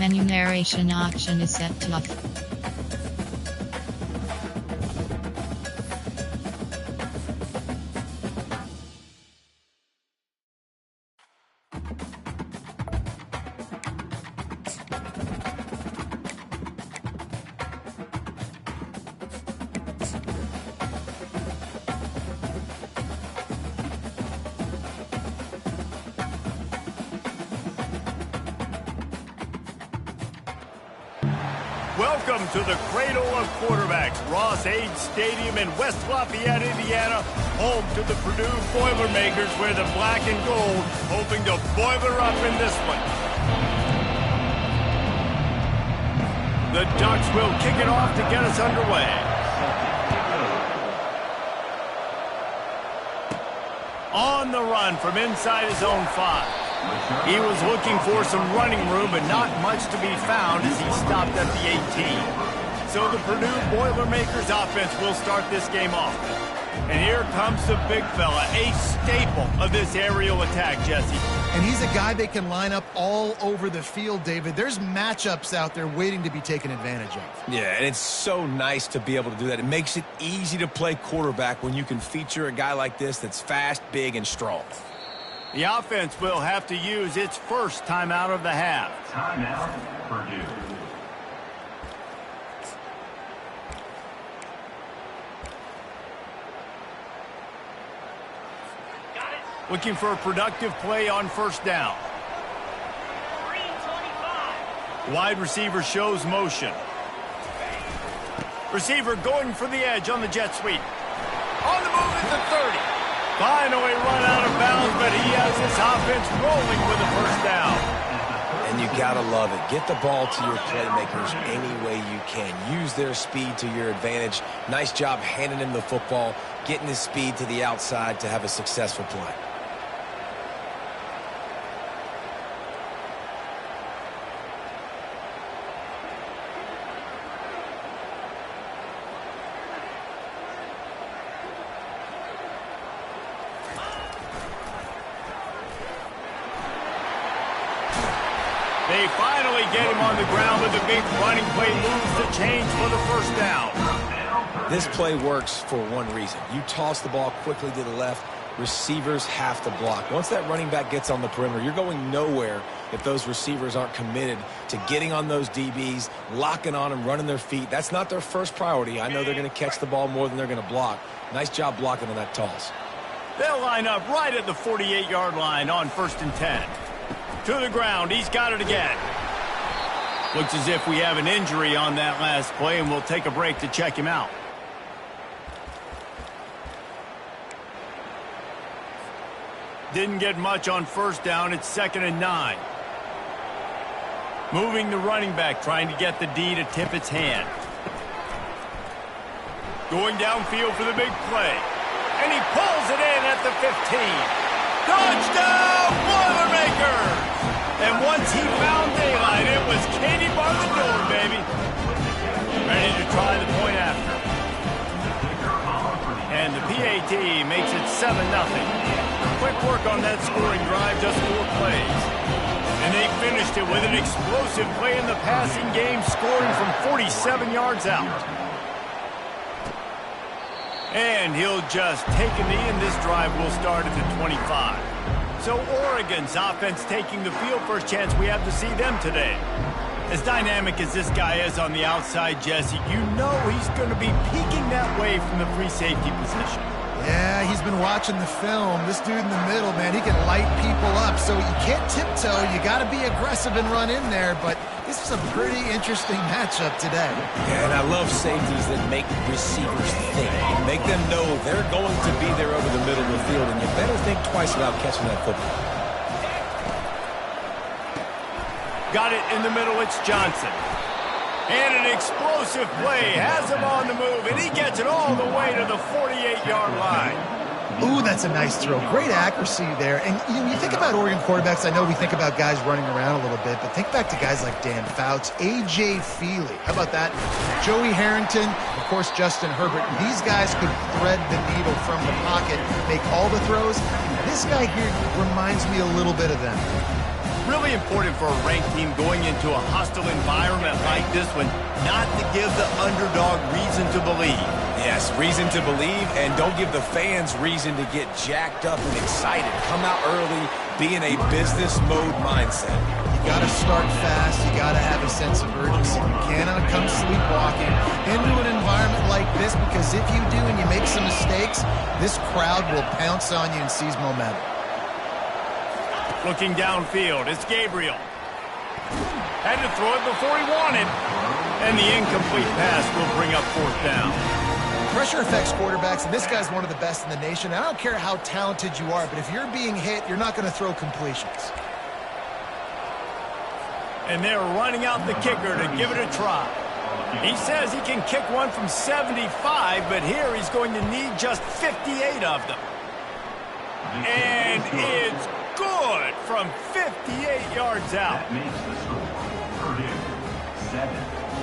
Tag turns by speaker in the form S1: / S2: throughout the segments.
S1: Enumeration option is set to off.
S2: Welcome to the cradle of quarterbacks, Ross-Ade Stadium in West Lafayette, Indiana, home to the Purdue Boilermakers, where the black and gold hoping to boiler up in this one. The Ducks will kick it off to get us underway. On the run from inside his own 5. He was looking for some running room, but not much to be found as he stopped at the 18. So the Purdue Boilermakers offense will start this game off. And here comes the big fella, a staple of this aerial attack, Jesse.
S3: And he's a guy they can line up all over the field, David. There's matchups out there waiting to be taken advantage of.
S4: Yeah, and it's so nice to be able to do that. It makes it easy to play quarterback when you can feature a guy like this that's fast, big, and strong.
S2: The offense will have to use its first timeout of the half.
S5: Timeout, Purdue.
S2: Looking for a productive play on first down. Wide receiver shows motion. Receiver going for the edge on the jet sweep. On the move at the 30. Finally run out of bounds, but he has his offense rolling with a first down.
S4: And you gotta love it. Get the ball to your playmakers any way you can. Use their speed to your advantage. Nice job handing him the football, getting his speed to the outside to have a successful play.
S2: They finally get him on the ground with a big running play, moves the chains for the first down.
S4: This play works for one reason. You toss the ball quickly to the left, receivers have to block. Once that running back gets on the perimeter, you're going nowhere if those receivers aren't committed to getting on those DBs, locking on them, running their feet. That's not their first priority. I know they're going to catch the ball more than they're going to block. Nice job blocking on that toss.
S2: They'll line up right at the 48-yard line on 1st and 10. To the ground, he's got it again. Looks as if we have an injury on that last play, and we'll take a break to check him out. Didn't get much on first down. It's 2nd and 9. Moving the running back, trying to get the D to tip its hand. Going downfield for the big play. And he pulls it in at the 15. Touchdown, Boilermakers! And once he found daylight, it was Katie bar the door, baby. Ready to try the point after. And the PAT makes it 7-0. Quick work on that scoring drive, just 4 plays. And they finished it with an explosive play in the passing game, scoring from 47 yards out. And he'll just take a knee, and this drive will start at the 25. So Oregon's offense taking the field. First chance we have to see them today. As dynamic as this guy is on the outside, Jesse, you know he's going to be peeking that way from the free safety position.
S3: Yeah, he's been watching the film. This dude in the middle, man, he can light people up. So you can't tiptoe. You got to be aggressive and run in there. But this is a pretty interesting matchup today.
S4: Yeah, and I love safeties that make receivers think. Make them know they're going to be there over the middle of the field, and you better think twice about catching that football.
S2: Got it in the middle. It's Johnson. And an explosive play. Has him on the move, and he gets it all the way to the 48-yard line.
S3: Ooh, that's a nice throw. Great accuracy there. And you think about Oregon quarterbacks, I know we think about guys running around a little bit, but think back to guys like Dan Fouts, A.J. Feely. How about that? Joey Harrington, of course, Justin Herbert. These guys could thread the needle from the pocket, make all the throws. This guy here reminds me a little bit of them.
S2: Really important for a ranked team going into a hostile environment like this one, not to give the underdog reason to believe.
S4: Yes, reason to believe, and don't give the fans reason to get jacked up and excited. Come out early, be in a business mode mindset.
S3: You got to start fast. You got to have a sense of urgency. You cannot come sleepwalking into an environment like this, because if you do and you make some mistakes, this crowd will pounce on you and seize momentum.
S2: Looking downfield, it's Gabriel. Had to throw it before he wanted. And the incomplete pass will bring up 4th down.
S3: Pressure affects quarterbacks, and this guy's one of the best in the nation. I don't care how talented you are, but if you're being hit, you're not going to throw completions.
S2: And they're running out the kicker to give it a try. He says he can kick one from 75, but here he's going to need just 58 of them. And it's good from 58 yards out.
S5: That makes the score. Purdue 7,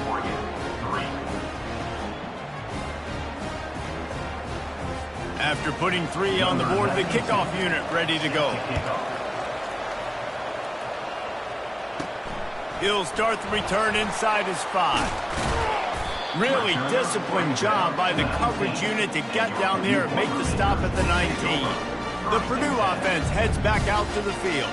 S5: Oregon 3.
S2: After putting 3 on the board, the kickoff unit ready to go. He'll start the return inside his 5. Really disciplined job by the coverage unit to get down there and make the stop at the 19. The Purdue offense heads back out to the field.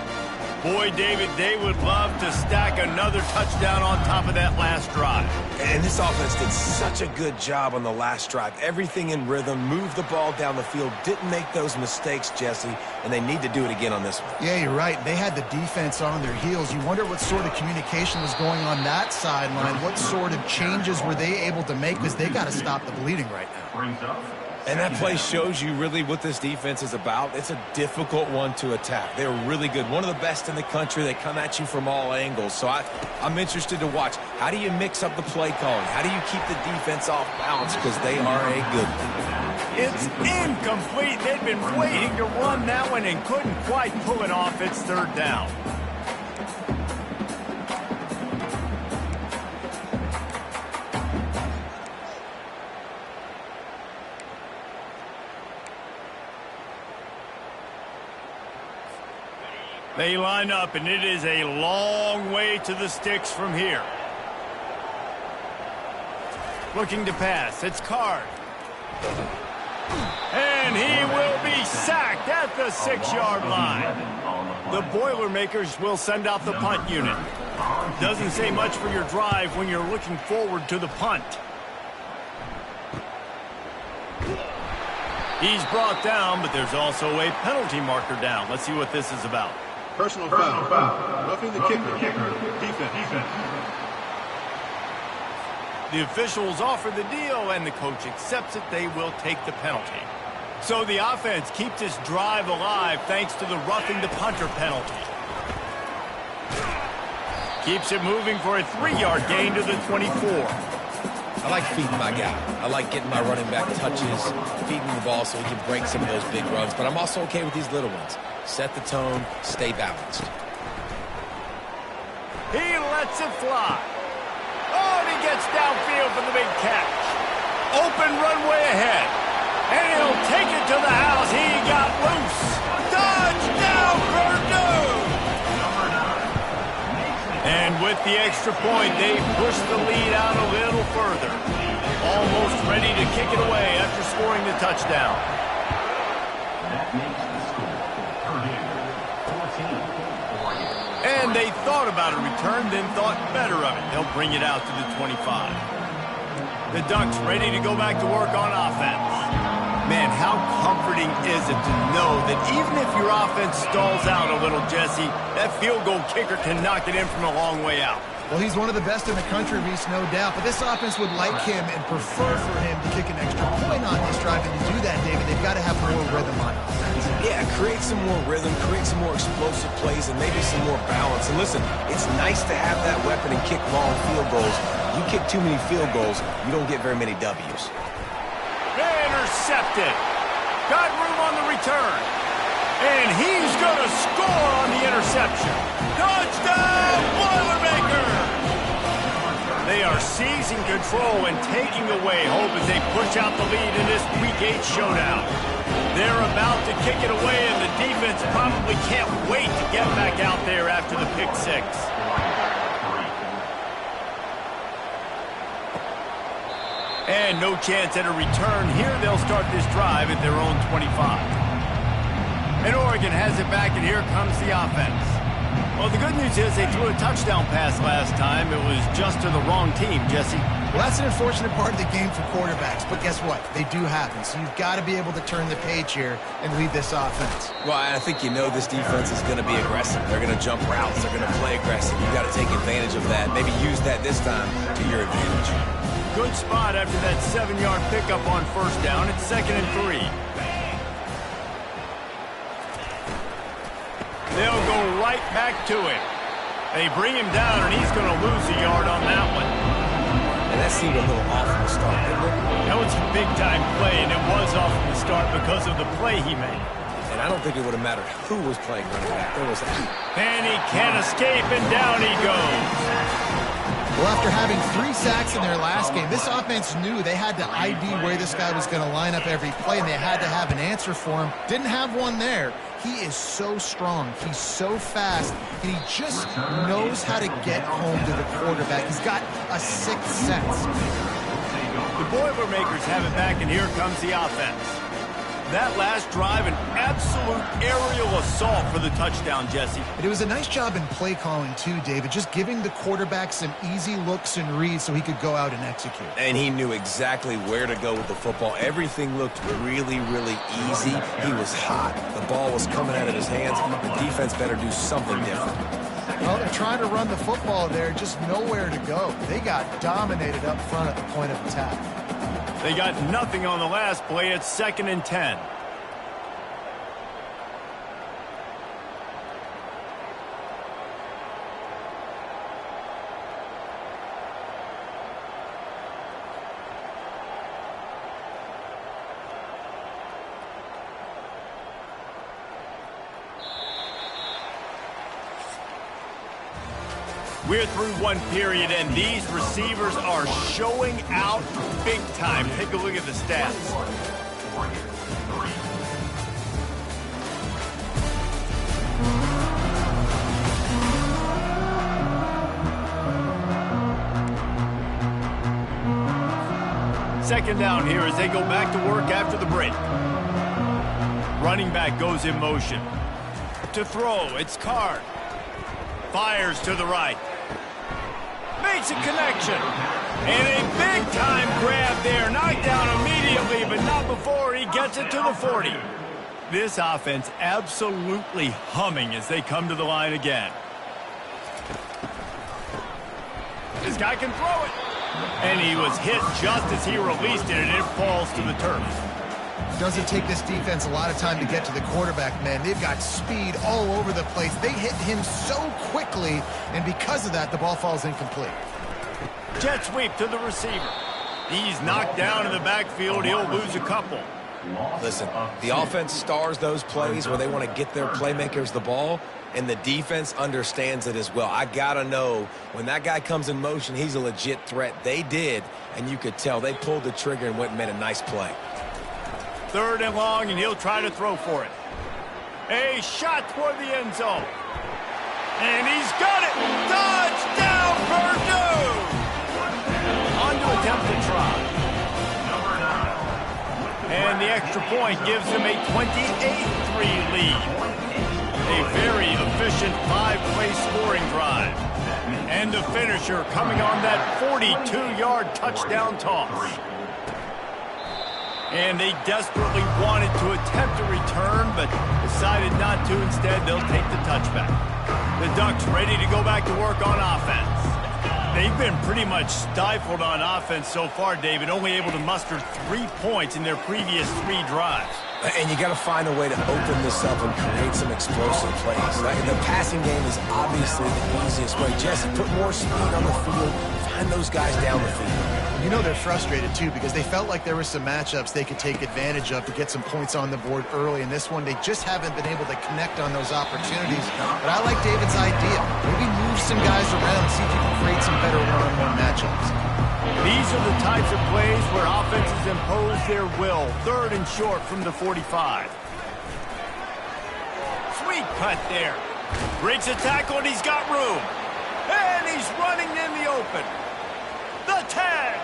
S2: Boy, David, they would love to stack another touchdown on top of that last drive.
S4: And this offense did such a good job on the last drive. Everything in rhythm, moved the ball down the field, didn't make those mistakes, Jesse, and they need to do it again on this one.
S3: Yeah, you're right. They had the defense on their heels. You wonder what sort of communication was going on that sideline. What sort of changes were they able to make, because they got to stop the bleeding right now.
S5: Brings up.
S4: And that play shows you really what this defense is about. It's a difficult one to attack. They're really good. One of the best in the country. They come at you from all angles. So I'm interested to watch. How do you mix up the play calling? How do you keep the defense off balance? Because they are a good one.
S2: It's incomplete. They'd been waiting to run that one and couldn't quite pull it off. It's 3rd down. They line up, and it is a long way to the sticks from here. Looking to pass. It's Card. And he will be sacked at the 6-yard line. The Boilermakers will send out the punt unit. Doesn't say much for your drive when you're looking forward to the punt. He's brought down, but there's also a penalty marker down. Let's see what this is about.
S6: Personal foul. Roughing the kicker. Defense.
S2: The officials offer the deal, and the coach accepts it. They will take the penalty. So the offense keeps this drive alive thanks to the roughing the punter penalty. Keeps it moving for a 3-yard gain to the 24.
S4: I like feeding my guy. I like getting my running back touches, feeding the ball so he can break some of those big runs. But I'm also okay with these little ones. Set the tone, stay balanced.
S2: He lets it fly. Oh, and he gets downfield for the big catch. Open runway ahead. And he'll take it to the house. He got loose. Touchdown, Purdue! And with the extra point, they push the lead out a little further. Almost ready to kick it away after scoring the touchdown.
S5: That makes the score. Purdue 14, Oregon.
S2: And they thought about a return, then thought better of it. They'll bring it out to the 25. The Ducks ready to go back to work on offense. Man, how comforting is it to know that even if your offense stalls out a little, Jesse, that field goal kicker can knock it in from a long way out.
S3: Well, he's one of the best in the country, Reese, no doubt. But this offense would like him and prefer for him to kick an extra point on this drive. And to do that, David, they've got to have more rhythm on offense.
S4: Yeah, create some more rhythm, create some more explosive plays, and maybe some more balance. And listen, it's nice to have that weapon and kick long field goals. You kick too many field goals, you don't get very many W's.
S2: Intercepted. Got room on the return. And he's going to score on the interception. Touchdown, Boilermakers! They are seizing control and taking away hope as they push out the lead in this Week 8 showdown. They're about to kick it away, and the defense probably can't wait to get back out there after the pick six. And no chance at a return here. They'll start this drive at their own 25. And Oregon has it back, and here comes the offense. Well, the good news is they threw a touchdown pass last time. It was just to the wrong team, Jesse.
S3: Well, that's an unfortunate part of the game for quarterbacks, but guess what? They do happen, so you've got to be able to turn the page here and lead this offense.
S4: Well, I think you know this defense is going to be aggressive. They're going to jump routes. They're going to play aggressive. You've got to take advantage of that. Maybe use that this time to your advantage.
S2: Good spot after that 7-yard pickup on first down. It's 2nd and 3. They'll go right back to it. They bring him down, and he's going to lose a yard on that one.
S4: And that seemed a little off from the start, didn't it?
S2: That was a big-time play, and it was off from the start because of the play he made.
S4: And I don't think it would have mattered who was playing running back. There was that.
S2: And he can't escape, and down he goes.
S3: Well, after having 3 sacks in their last game, this offense knew they had to ID where this guy was going to line up every play, and they had to have an answer for him. Didn't have one there. He is so strong. He's so fast, and he just knows how to get home to the quarterback. He's got a sixth sense.
S2: The Boilermakers have it back, and here comes the offense. That last drive, an absolute aerial assault for the touchdown, Jesse.
S3: But it was a nice job in play calling, too, David, just giving the quarterback some easy looks and reads so he could go out and execute.
S4: And he knew exactly where to go with the football. Everything looked really, really easy. He was hot. The ball was coming out of his hands. The defense better do something different.
S3: Well, they're trying to run the football there, just nowhere to go. They got dominated up front at the point of attack.
S2: They got nothing on the last play. It's 2nd and 10. We're through one period, and these receivers are showing out big time. Take a look at the stats. Second down here as they go back to work after the break. Running back goes in motion. To throw, it's Card. Fires to the right. Makes a connection. And a big-time grab there. Knocked down immediately, but not before he gets it to the 40. This offense absolutely humming as they come to the line again. This guy can throw it. And he was hit just as he released it, and it falls to the turf.
S3: Doesn't take this defense a lot of time to get to the quarterback, man. They've got speed all over the place. They hit him so quickly, and because of that, the ball falls incomplete.
S2: Jet sweep to the receiver. He's knocked down in the backfield. He'll lose a couple.
S4: Listen, the offense stars those plays where they want to get their playmakers the ball, and the defense understands it as well. I got to know when that guy comes in motion, he's a legit threat. They did, and you could tell they pulled the trigger and went and made a nice play.
S2: 3rd and long, and he'll try to throw for it. A shot toward the end zone. And he's got it! Touchdown, Purdue! On to attempt to try. And the extra point gives them a 28-3 lead. A very efficient 5-play scoring drive. And the finisher coming on that 42-yard touchdown toss. And they desperately wanted to attempt a return, but decided not to. Instead, they'll take the touchback. The Ducks ready to go back to work on offense. They've been pretty much stifled on offense so far, David, only able to muster 3 points in their previous 3 drives.
S4: And you got to find a way to open this up and create some explosive plays. The passing game is obviously the easiest way. Jesse, put more speed on the field. Find those guys down the field.
S3: You know they're frustrated, too, because they felt like there were some matchups they could take advantage of to get some points on the board early. In this one, they just haven't been able to connect on those opportunities. But I like David's idea. Maybe move some guys around and see if you can create some better one-on-one matchups.
S2: These are the types of plays where offenses impose their will. 3rd and short from the 45. Sweet cut there. Breaks a tackle, and he's got room. And he's running in the open. The 10.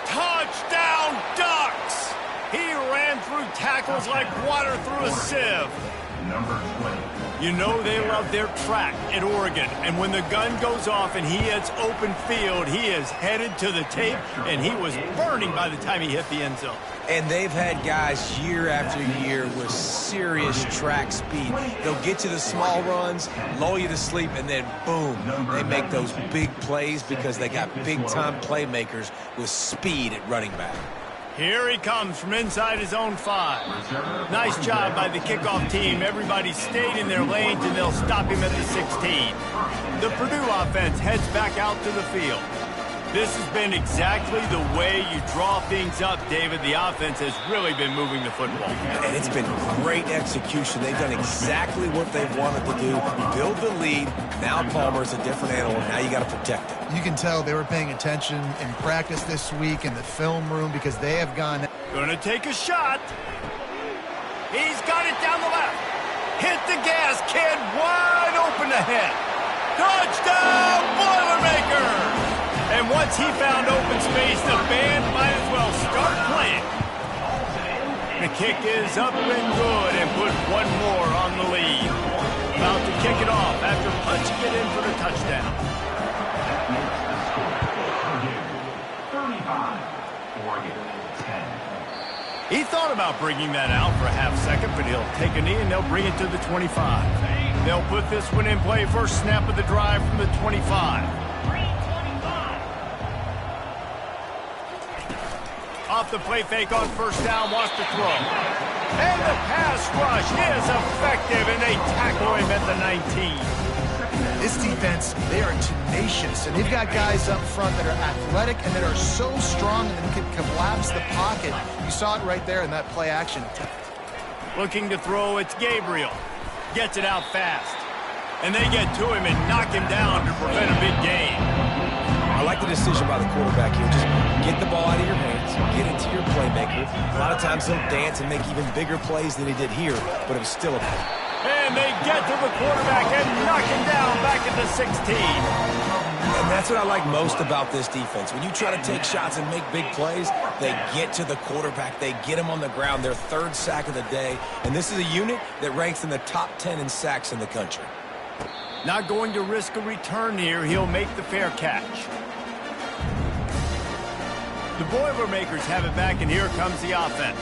S2: Touchdown, Ducks! He ran through tackles like water through a sieve.
S5: Number 20.
S2: You know they love their track at Oregon, and when the gun goes off and he hits open field, he is headed to the tape, and he was burning by the time he hit the end zone.
S4: And they've had guys year after year with serious track speed. They'll get you the small runs, lull you to sleep, and then boom, they make those big plays because they got big-time playmakers with speed at running back.
S2: Here he comes from inside his own 5. Nice job by the kickoff team. Everybody stayed in their lanes, and they'll stop him at the 16. The Purdue offense heads back out to the field. This has been exactly the way you draw things up, David. The offense has really been moving the football.
S4: And it's been great execution. They've done exactly what they've wanted to do. Build the lead. Now Palmer's a different animal. Now you got to protect it.
S3: You can tell they were paying attention in practice this week in the film room because they have gone.
S2: Gonna take a shot. He's got it down the left. Hit the gas, kid. Wide open ahead. Touchdown, Boilermakers! And once he found open space, the band might as well start playing. The kick is up and good and put one more on the lead. About to kick it off after punching it in for the touchdown.
S5: That makes the score. Purdue 35, Oregon 10.
S2: He thought about bringing that out for a half second, but he'll take a knee and they'll bring it to the 25. They'll put this one in play. First snap of the drive from the 25. Off the play fake on first down, wants to throw. And the pass rush is effective, and they tackle him at the 19.
S3: This defense, they are tenacious, and they've got guys up front that are athletic and that are so strong and can collapse the pocket. You saw it right there in that play action attempt.
S2: Looking to throw, it's Gabriel. Gets it out fast. And they get to him and knock him down to prevent a big gain.
S4: I like the decision by the quarterback here. Just get the ball out of your hands, get it to your playmaker. A lot of times he'll dance and make even bigger plays than he did here, but it was still a play.
S2: And they get to the quarterback and knock him down back at the 16.
S4: And that's what I like most about this defense. When you try to take shots and make big plays, they get to the quarterback. They get him on the ground, their 3rd sack of the day. And this is a unit that ranks in the top 10 in sacks in the country.
S2: Not going to risk a return here. He'll make the fair catch. The Boilermakers have it back, and here comes the offense.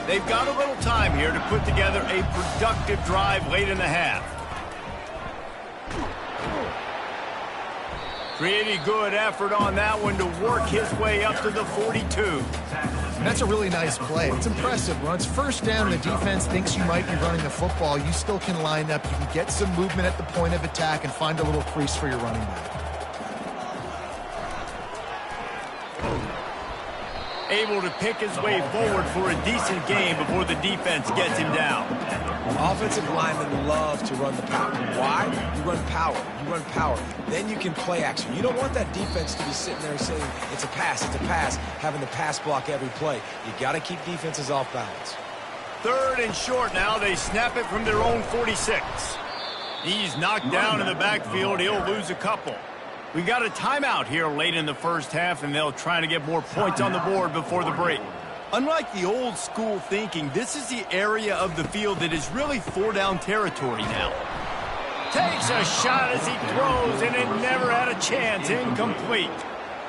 S2: They've got a little time here to put together a productive drive late in the half. Pretty good effort on that one to work his way up to the 42.
S3: And that's a really nice play. It's impressive. When it's first down and the defense thinks you might be running the football, you still can line up. You can get some movement at the point of attack and find a little crease for your running back.
S2: Able to pick his way forward for a decent game before the defense gets him down.
S4: Offensive linemen love to run the power. Why? You run power. You run power. Then you can play action. You don't want that defense to be sitting there saying, it's a pass, having the pass block every play. You got to keep defenses off balance.
S2: 3rd and short now. They snap it from their own 46. He's knocked down in the backfield. He'll lose a couple. We got a timeout here late in the first half, and they'll try to get more points on the board before the break. Unlike the old school thinking, this is the area of the field that is really 4-down territory now. Takes a shot as he throws, and it never had a chance. Incomplete.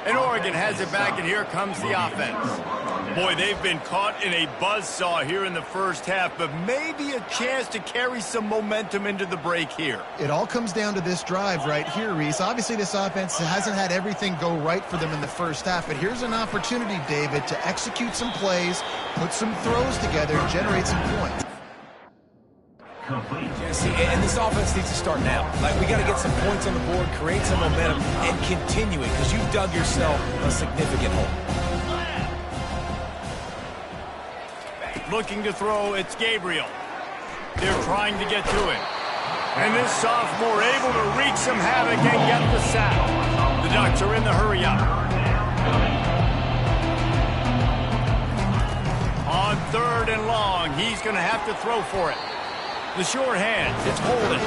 S2: And Oregon has it back, and here comes the offense. Boy, they've been caught in a buzzsaw here in the first half, but maybe a chance to carry some momentum into the break here.
S3: It all comes down to this drive right here, Reese. Obviously, this offense hasn't had everything go right for them in the first half, but here's an opportunity, David, to execute some plays, put some throws together, and generate some points.
S5: complete.
S4: Jesse, and this offense needs to start now. Like, we got to get some points on the board, create some momentum, and continue it, because you've dug yourself a significant hole.
S2: Looking to throw, it's Gabriel. They're trying to get to him. And this sophomore able to wreak some havoc and get the sack. The Ducks are in the hurry-up. On 3rd and long, he's going to have to throw for it. The short hand, it's Holden.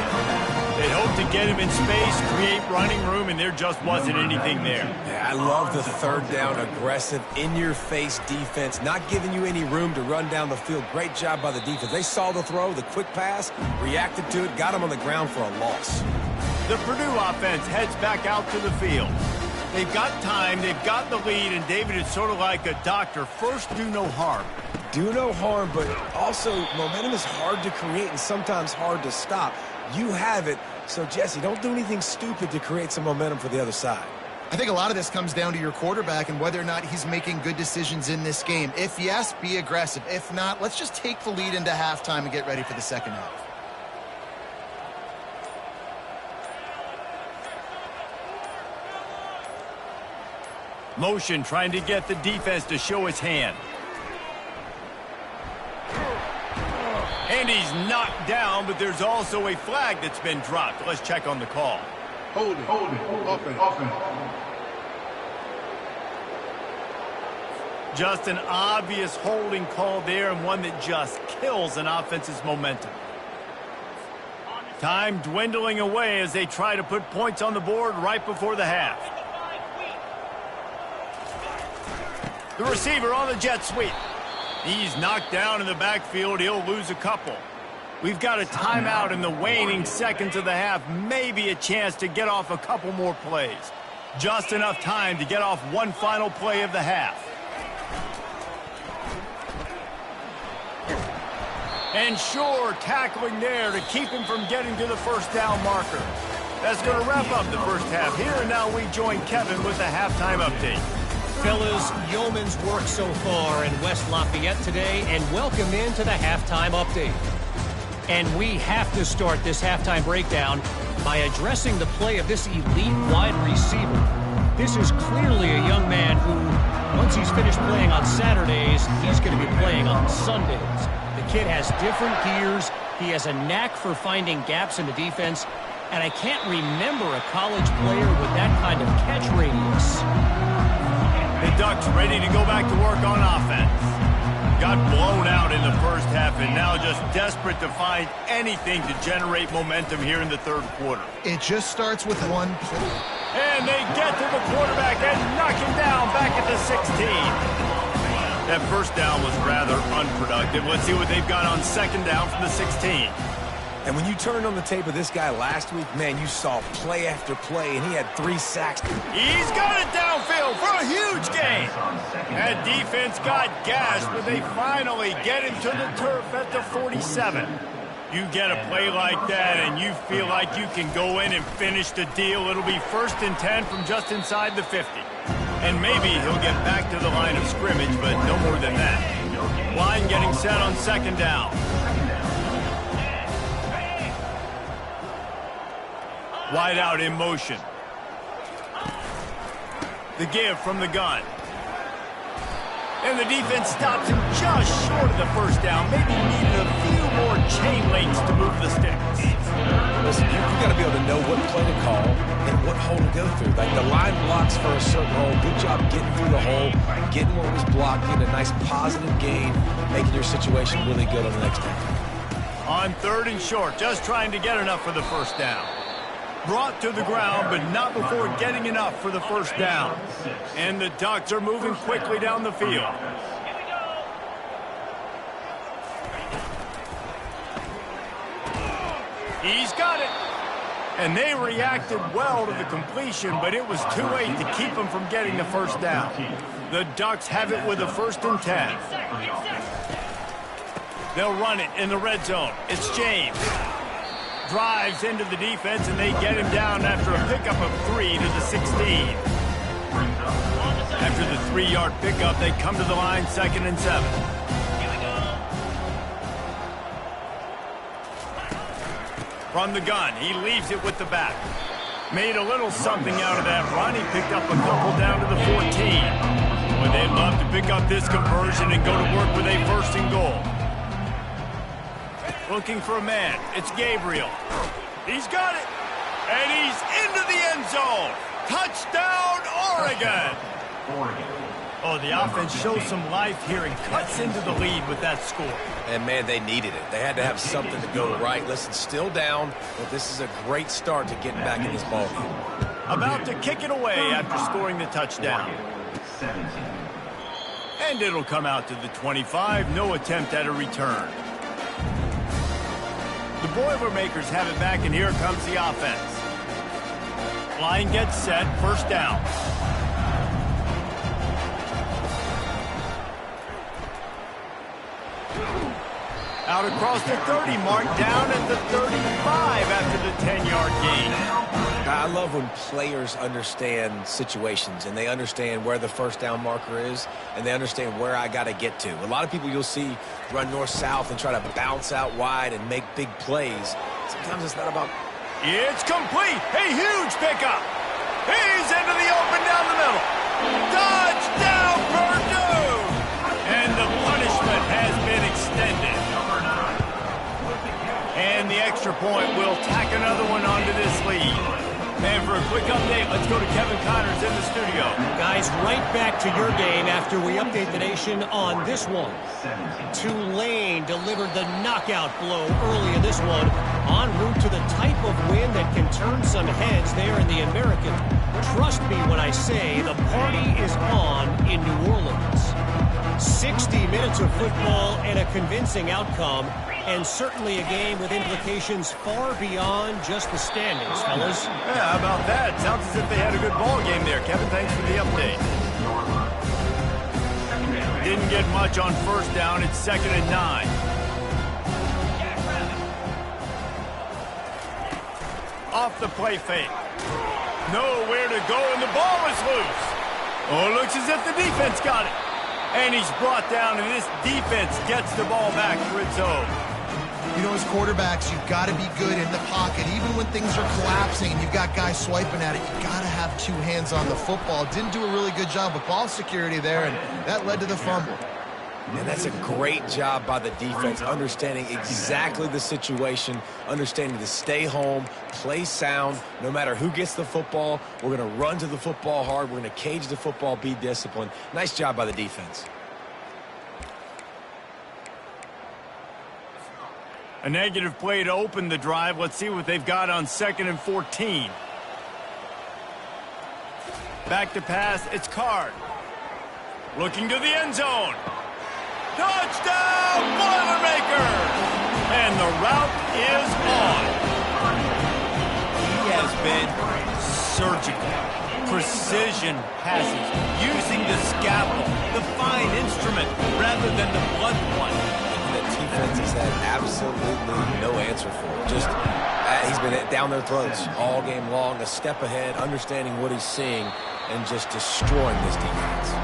S2: They hope to get him in space, create running room, and there just wasn't anything there.
S4: Yeah, I love the 3rd down, aggressive, in-your-face defense, not giving you any room to run down the field. Great job by the defense. They saw the throw, the quick pass, reacted to it, got him on the ground for a loss.
S2: The Purdue offense heads back out to the field. They've got time, they've got the lead, and David, it's sort of like a doctor. First, do no harm.
S4: Do no harm, but also momentum is hard to create and sometimes hard to stop. You have it, so Jesse, don't do anything stupid to create some momentum for the other side.
S3: I think a lot of this comes down to your quarterback and whether or not he's making good decisions in this game. If yes, be aggressive. If not, let's just take the lead into halftime and get ready for the second half.
S2: Motion trying to get the defense to show his hand. And he's knocked down, but there's also a flag that's been dropped. Let's check on the call.
S6: Hold it. Offense.
S2: Just an obvious holding call there, and one that just kills an offense's momentum. Time dwindling away as they try to put points on the board right before the half. The receiver on the jet sweep. He's knocked down in the backfield. He'll lose a couple. We've got a timeout in the waning seconds of the half. Maybe a chance to get off a couple more plays. Just enough time to get off one final play of the half. And sure, tackling there to keep him from getting to the first down marker. That's going to wrap up the first half here. And now we join Kevin with the halftime update.
S7: Fellas, yeoman's work so far in West Lafayette today, and welcome into the halftime update. And we have to start this halftime breakdown by addressing the play of this elite wide receiver. This is clearly a young man who, once he's finished playing on Saturdays, he's going to be playing on Sundays. The kid has different gears. He has a knack for finding gaps in the defense, and I can't remember a college player with that kind of catch radius.
S2: The Ducks ready to go back to work on offense. Got blown out in the first half and now just desperate to find anything to generate momentum here in the third quarter.
S3: It just starts with one play.
S2: And they get to the quarterback and knock him down back at the 16. That first down was rather unproductive. Let's see what they've got on second down from the 16.
S4: And when you turned on the tape of this guy last week, man, you saw play after play, and he had 3 sacks.
S2: He's got it downfield for a huge gain. That defense got gashed, but they finally get him to the turf at the 47. You get a play like that, and you feel like you can go in and finish the deal. It'll be 1st and 10 from just inside the 50. And maybe he'll get back to the line of scrimmage, but no more than that. Line getting set on second down. Wide out in motion. The give from the gun. And the defense stops him just short of the first down. Maybe needed a few more chain links to move the sticks.
S4: Listen, you've got to be able to know what play to call and what hole to go through. Like the line blocks for a certain hole. Good job getting through the hole, getting what was blocked, getting a nice positive gain, making your situation really good on the next down.
S2: On 3rd and short, just trying to get enough for the first down. Brought to the ground, but not before getting enough for the first down. And the Ducks are moving quickly down the field. He's got it. And they reacted well to the completion, but it was too late to keep them from getting the first down. The Ducks have it with a 1st and 10. They'll run it in the red zone. It's James. Drives into the defense, and they get him down after a pickup of 3 to the 16. After the 3-yard pickup, they come to the line 2nd and 7. From the gun, he leaves it with the back. Made a little something out of that run. He picked up a couple down to the 14. Boy, they'd love to pick up this conversion and go to work with a 1st and goal. Looking for a man. It's Gabriel. He's got it. And he's into the end zone. Touchdown, Oregon. Oh, the offense shows some life here and cuts into the lead with that score.
S4: And, man, they needed it. They had to have something to go right. Listen, still down, but this is a great start to getting back in this ballgame.
S2: About to kick it away after scoring the touchdown. And it'll come out to the 25. No attempt at a return. The Boilermakers have it back, and here comes the offense. Line gets set. 1st down. Out across the 30 mark, down at the 35 after the 10-yard gain.
S4: I love when players understand situations and they understand where the 1st down marker is and they understand where I got to get to. A lot of people you'll see run north-south and try to bounce out wide and make big plays. Sometimes it's not about...
S2: It's complete. A huge pickup. He's into the open down the middle. Touchdown, Purdue! And the punishment has been extended. And the extra point will tack another one onto this lead. And for a quick update, let's go to Kevin Connors in the studio.
S7: Guys, right back to your game after we update the nation on this one. Tulane delivered the knockout blow early in this one, en route to the type of win that can turn some heads there in the American. Trust me when I say the party is on in New Orleans. 60 minutes of football and a convincing outcome, and certainly a game with implications far beyond just the standings, fellas.
S2: Yeah, how about that? Sounds as if they had a good ball game there. Kevin, thanks for the update. Didn't get much on 1st down. It's 2nd and 9. Off the play fake. Nowhere to go, and the ball is loose. Oh, it looks as if the defense got it. And he's brought down, and this defense gets the ball back for its own.
S3: You know, as quarterbacks, you've got to be good in the pocket. Even when things are collapsing and you've got guys swiping at it, you've got to have 2 hands on the football. Didn't do a really good job with ball security there, and that led to the fumble.
S4: And that's a great job by the defense, understanding exactly the situation, understanding to stay home, play sound. No matter who gets the football, we're going to run to the football hard. We're going to cage the football, be disciplined. Nice job by the defense.
S2: A negative play to open the drive. Let's see what they've got on 2nd and 14. Back to pass. It's Card. Looking to the end zone. Touchdown, Boilermakers! And the route is on. He has been surgical. Precision passes, using the scalpel, the fine instrument, rather than the blunt one.
S4: The defense has had absolutely no answer for it. Just, he's been down their throats all game long, a step ahead, understanding what he's seeing, and just destroying this defense.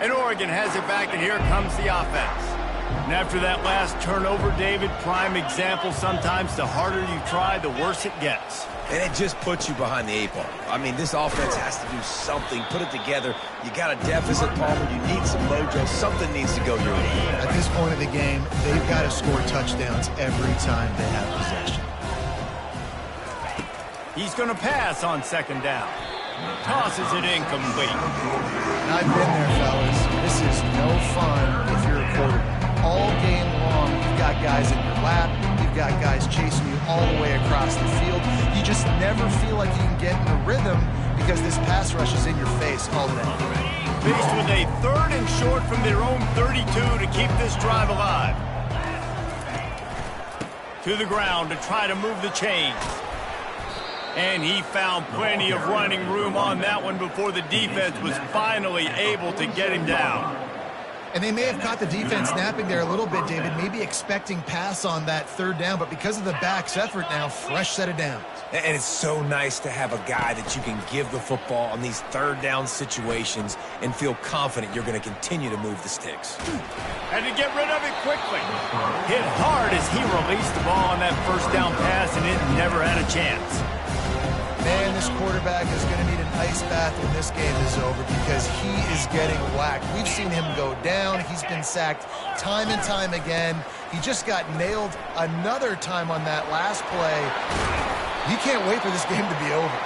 S2: And Oregon has it back, and here comes the offense. And after that last turnover, David, prime example, sometimes the harder you try, the worse it gets.
S4: And it just puts you behind the 8 ball. I mean, this offense has to do something, put it together. You got a deficit, Palmer. You need some mojo. Something needs to go your way.
S3: At this point of the game, they've got to score touchdowns every time they have possession.
S2: He's going to pass on 2nd down. Tosses it incomplete.
S3: And I've been there, fellas. This is no fun if you're a quarterback. All game long, you've got guys in your lap. You've got guys chasing you all the way across the field. You just never feel like you can get in a rhythm because this pass rush is in your face all day.
S2: Faced with a 3rd and short from their own 32 to keep this drive alive. To the ground to try to move the chains. And he found plenty of running room on that one before the defense was finally able to get him down.
S3: And they may have caught the defense napping there a little bit, David, maybe expecting pass on that third down, but because of the back's effort now, fresh set of downs.
S4: And it's so nice to have a guy that you can give the football on these third down situations and feel confident you're going to continue to move the sticks.
S2: And to get rid of it quickly. Hit hard as he released the ball on that first down pass, and it never had a chance.
S3: Man, this quarterback is going to need an ice bath when this game is over because he is getting whacked. We've seen him go down. He's been sacked time and time again. He just got nailed another time on that last play. He can't wait for this game to be over.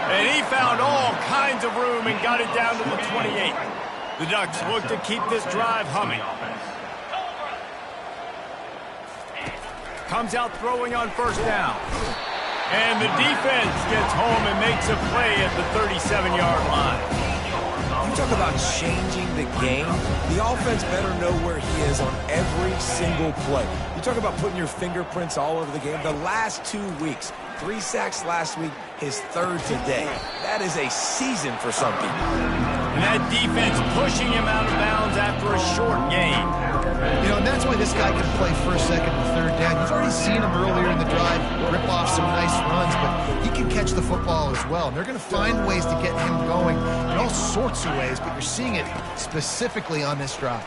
S2: And he found all kinds of room and got it down to the 28. The Ducks look to keep this drive humming. Comes out throwing on first down. And the defense gets home and makes a play at the 37-yard line.
S4: You talk about changing the game. The offense better know where he is on every single play. You talk about putting your fingerprints all over the game. The last 2 weeks, 3 sacks last week, his third today. That is a season for some people.
S2: And that defense pushing him out of bounds after a short gain.
S3: You know, and that's why this guy can play first, second, and third down. You've already seen him earlier in the drive rip off some nice runs, but he can catch the football as well. And they're going to find ways to get him going in all sorts of ways, but you're seeing it specifically on this drive.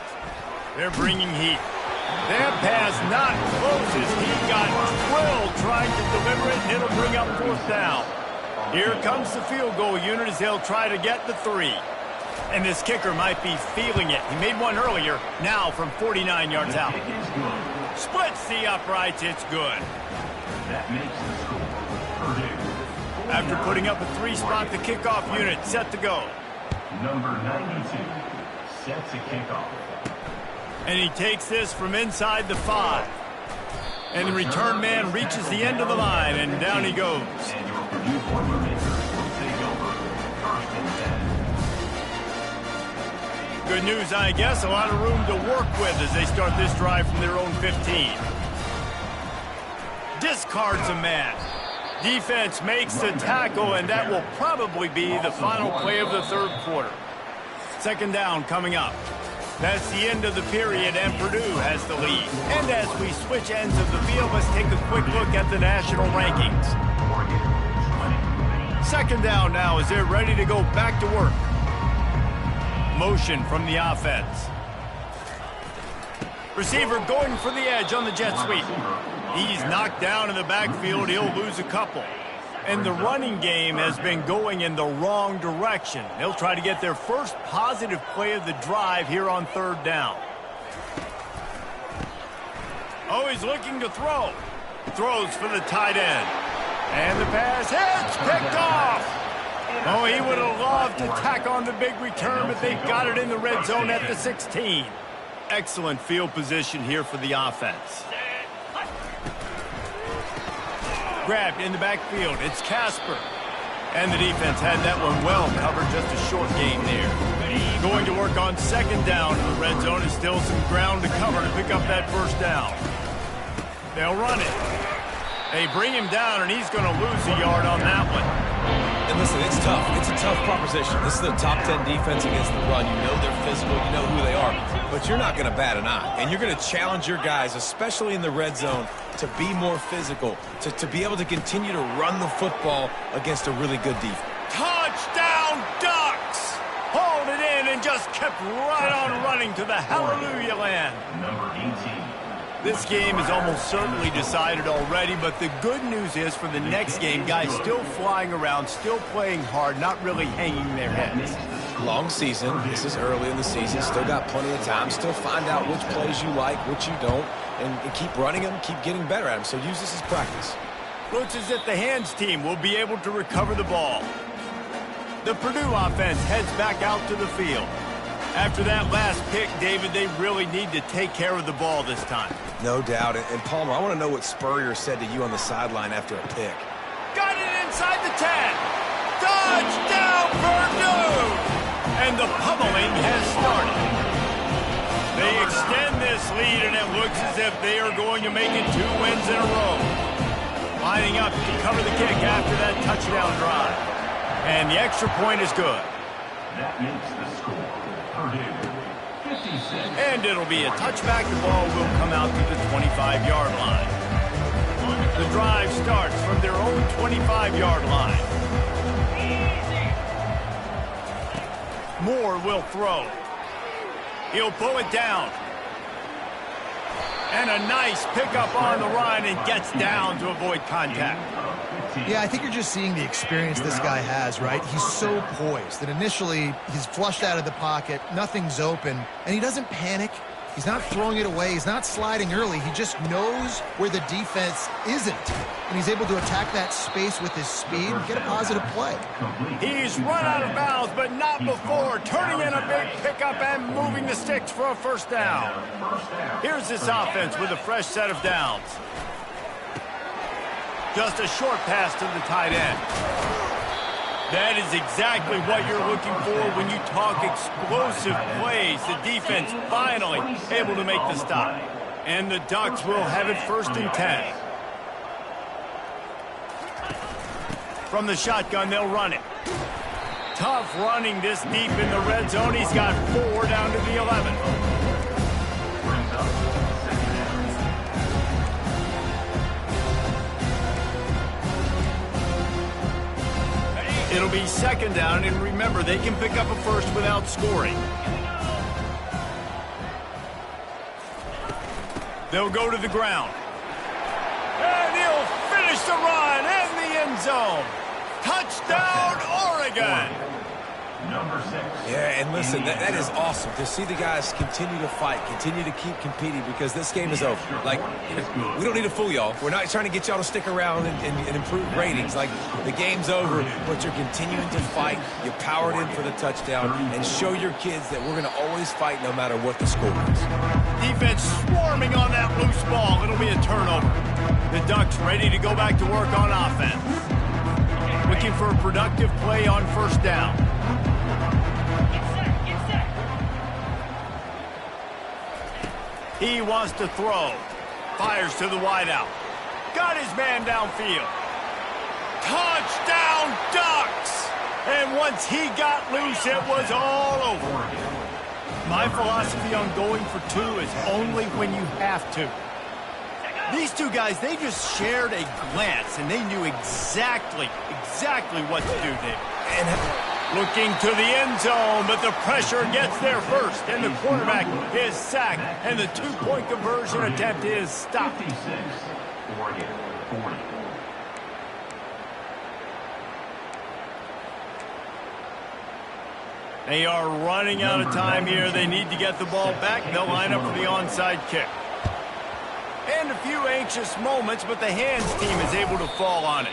S2: They're bringing heat. That pass not close as he got drilled trying to deliver it, and it'll bring up fourth down. Here comes the field goal unit as they'll try to get the 3. And this kicker might be feeling it. He made one earlier, now from 49 yards out. Splits the uprights, it's good.
S5: That makes the score. Purdue.
S2: After putting up a 3-spot, the kickoff unit set to go.
S5: Number 92 sets a kickoff.
S2: And he takes this from inside the 5. And the return man reaches the end of the line, and down he goes.
S5: And your Purdue Boilermakers will take over first and 10.
S2: Good news, I guess. A lot of room to work with as they start this drive from their own 15. Discards a man. Defense makes the tackle, and that will probably be the final play of the third quarter. Second down coming up. That's the end of the period, and Purdue has the lead. And as we switch ends of the field, let's take a quick look at the national rankings. Second down now as they're ready to go back to work. Motion from the offense. Receiver going for the edge on the jet sweep. He's knocked down in the backfield. He'll lose a couple. And the running game has been going in the wrong direction. They'll try to get their first positive play of the drive here on third down. Oh, he's looking to throw. Throws for the tight end. And the pass hits, picked off. Oh, he would have loved to tack on the big return, but they've got it in the red zone at the 16. Excellent field position here for the offense. Grabbed in the backfield. It's Casper. And the defense had that one well covered, just a short gain there. Going to work on second down in the red zone. Is still some ground to cover to pick up that first down. They'll run it. They bring him down, and he's going to lose a yard on that one.
S4: And listen, it's tough. It's a tough proposition. This is the top 10 defense against the run. You know they're physical. You know who they are. But you're not going to bat an eye. And you're going to challenge your guys, especially in the red zone, to be more physical, to be able to continue to run the football against a really good defense.
S2: Touchdown, Ducks! Hauled it in and just kept right on running to the hallelujah land.
S5: Number 18.
S2: This game is almost certainly decided already, but the good news is for the next game, guys still flying around, still playing hard, not really hanging their heads.
S4: Long season. This is early in the season. Still got plenty of time. Still find out which plays you like, which you don't, and keep running them, keep getting better at them. So use this as practice.
S2: Looks as if the hands team will be able to recover the ball. The Purdue offense heads back out to the field. After that last pick, David, they really need to take care of the ball this time.
S4: No doubt. And Palmer, I want to know what Spurrier said to you on the sideline after a pick.
S2: Got it inside the 10. Touchdown, Purdue! And the pummeling has started. They extend this lead, and it looks as if they are going to make it 2 wins in a row. Lining up to cover the kick after that touchdown drive. And the extra point is good.
S5: That makes the score. Purdue
S2: And it'll be a touchback. The ball will come out to the 25-yard line. The drive starts from their own 25-yard line. Moore will throw. He'll pull it down. And a nice pickup on the run and gets down to avoid contact.
S3: Yeah, I think you're just seeing the experience this guy has, right? He's so poised that initially he's flushed out of the pocket, nothing's open, and he doesn't panic. He's not throwing it away. He's not sliding early. He just knows where the defense isn't, and he's able to attack that space with his speed and get a positive play.
S2: He's run out of bounds, but not before turning in a big pickup and moving the sticks for a first down. Here's this offense with a fresh set of downs. Just a short pass to the tight end. That is exactly what you're looking for when you talk explosive plays. The defense finally able to make the stop. And the Ducks will have it 1st and 10. From the shotgun, they'll run it. Tough running this deep in the red zone. He's got 4 down to the 11. It'll be 2nd down, and remember, they can pick up a first without scoring. They'll go to the ground. And he'll finish the run in the end zone. Touchdown, Oregon!
S6: Number 6.
S4: Yeah, and listen, that is awesome to see the guys continue to fight, continue to keep competing, because this game is over. Like, we don't need to fool y'all. We're not trying to get y'all to stick around and improve ratings. Like, the game's over, but you're continuing to fight. You powered in for the touchdown, and show your kids that we're going to always fight no matter what the score is.
S2: Defense swarming on that loose ball. It'll be a turnover. The Ducks ready to go back to work on offense. Looking for a productive play on 1st down. He wants to throw. Fires to the wideout. Got his man downfield. Touchdown, Ducks! And once he got loose, it was all over. My philosophy on going for 2 is only when you have to. These two guys, they just shared a glance, and they knew exactly what to do there. And looking to the end zone, but the pressure gets there first, and the quarterback is sacked, and the 2-point conversion attempt is stopped.
S6: 56, Oregon 40.
S2: They are running out of time here. They need to get the ball back. They'll line up for the onside kick. And a few anxious moments, but the hands team is able to fall on it.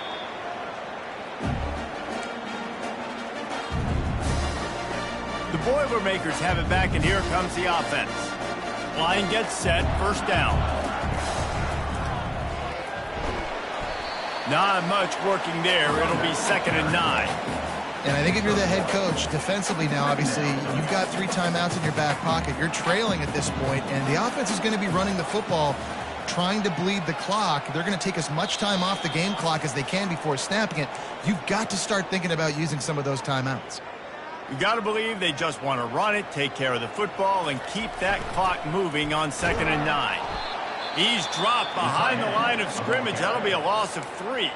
S2: The Boilermakers have it back, and here comes the offense. Line gets set, 1st down. Not much working there. It'll be 2nd and 9.
S3: And I think if you're the head coach, defensively now, obviously, you've got 3 timeouts in your back pocket. You're trailing at this point, and the offense is going to be running the football, trying to bleed the clock. They're going to take as much time off the game clock as they can before snapping it. You've got to start thinking about using some of those timeouts.
S2: You got to believe they just want to run it, take care of the football, and keep that clock moving on 2nd and 9. He's dropped behind the line of scrimmage. That'll be a loss of 3.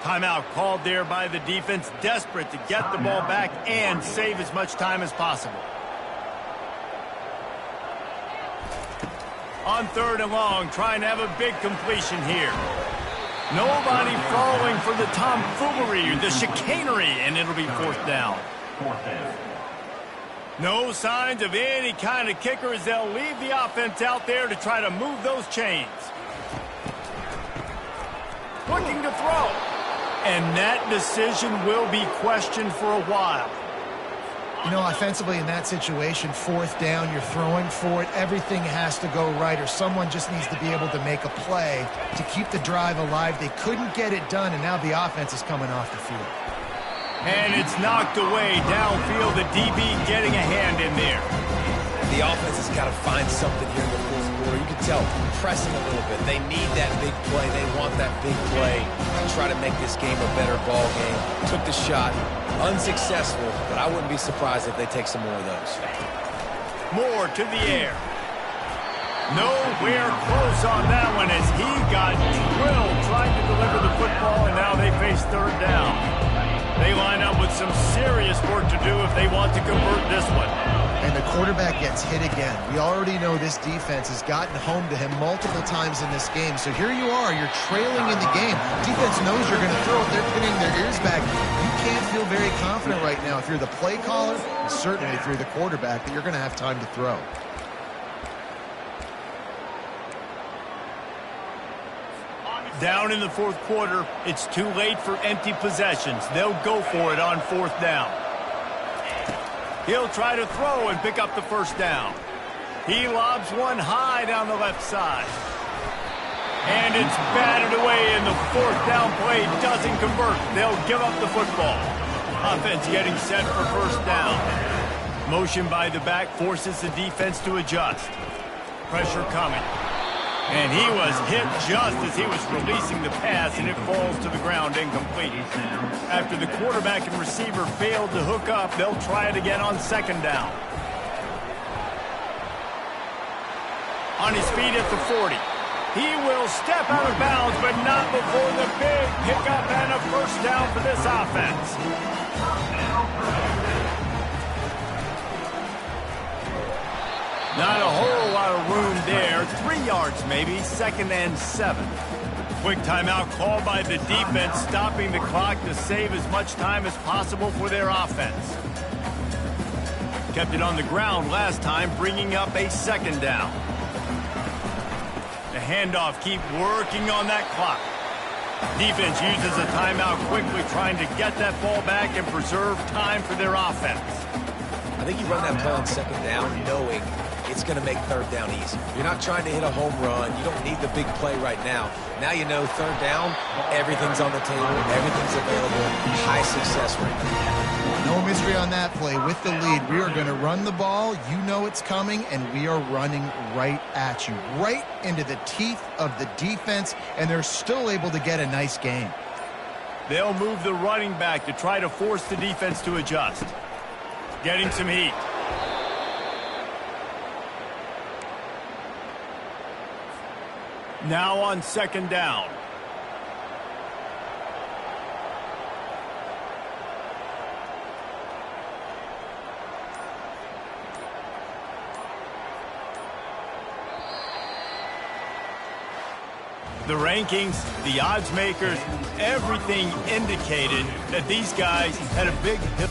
S2: Timeout called there by the defense, desperate to get the ball back and save as much time as possible. On 3rd and long, trying to have a big completion here. Nobody falling for the tomfoolery, the chicanery, and it'll be 4th down.
S6: 4th down.
S2: No signs of any kind of kicker as they'll leave the offense out there to try to move those chains. Looking to throw. And that decision will be questioned for a while.
S3: You know, offensively in that situation, 4th down, you're throwing for it. Everything has to go right, or someone just needs to be able to make a play to keep the drive alive. They couldn't get it done, and now the offense is coming off the field.
S2: And it's knocked away downfield. The DB getting a hand in there.
S4: The offense has got to find something here in the 4th quarter. You can tell, pressing a little bit. They need that big play. They want that big play to try to make this game a better ball game. Took the shot. Unsuccessful, but I wouldn't be surprised if they take some more of those.
S2: Moore to the air. Nowhere close on that one as he got drilled trying to deliver the football, and now they face third down. They line up with some serious work to do if they want to convert this one.
S3: And the quarterback gets hit again. We already know this defense has gotten home to him multiple times in this game. So here you are, you're trailing in the game. Defense knows you're going to throw it. They're pinning their ears back. You can't feel very confident right now if you're the play caller, and certainly if you're the quarterback, that you're going to have time to throw.
S2: Down in the fourth quarter, it's too late for empty possessions. They'll go for it on fourth down. He'll try to throw and pick up the first down. He lobs one high down the left side. And it's batted away, and the fourth down play doesn't convert. They'll give up the football. Offense getting set for first down. Motion by the back forces the defense to adjust. Pressure coming. And he was hit just as he was releasing the pass, and it falls to the ground incomplete. After the quarterback and receiver failed to hook up, they'll try it again on second down. On his feet at the 40. He will step out of bounds, but not before the big pickup and a first down for this offense. Not a whole lot of room there. 3 yards maybe, 2nd and 7. Quick timeout called by the defense, stopping the clock to save as much time as possible for their offense. Kept it on the ground last time, bringing up a second down. The handoff, keep working on that clock. Defense uses a timeout quickly, trying to get that ball back and preserve time for their offense.
S4: I think you run that play on second down knowing it's going to make third down easy. You're not trying to hit a home run. You don't need the big play right now. Now you know third down, everything's on the table, everything's available, high success rate.
S3: No mystery on that play. With the lead, we are going to run the ball. You know it's coming, and we are running right at you, right into the teeth of the defense, and they're still able to get a nice gain.
S2: They'll move the running back to try to force the defense to adjust. Getting some heat. Now on second down. The rankings, the odds makers, everything indicated that these guys had a big hit.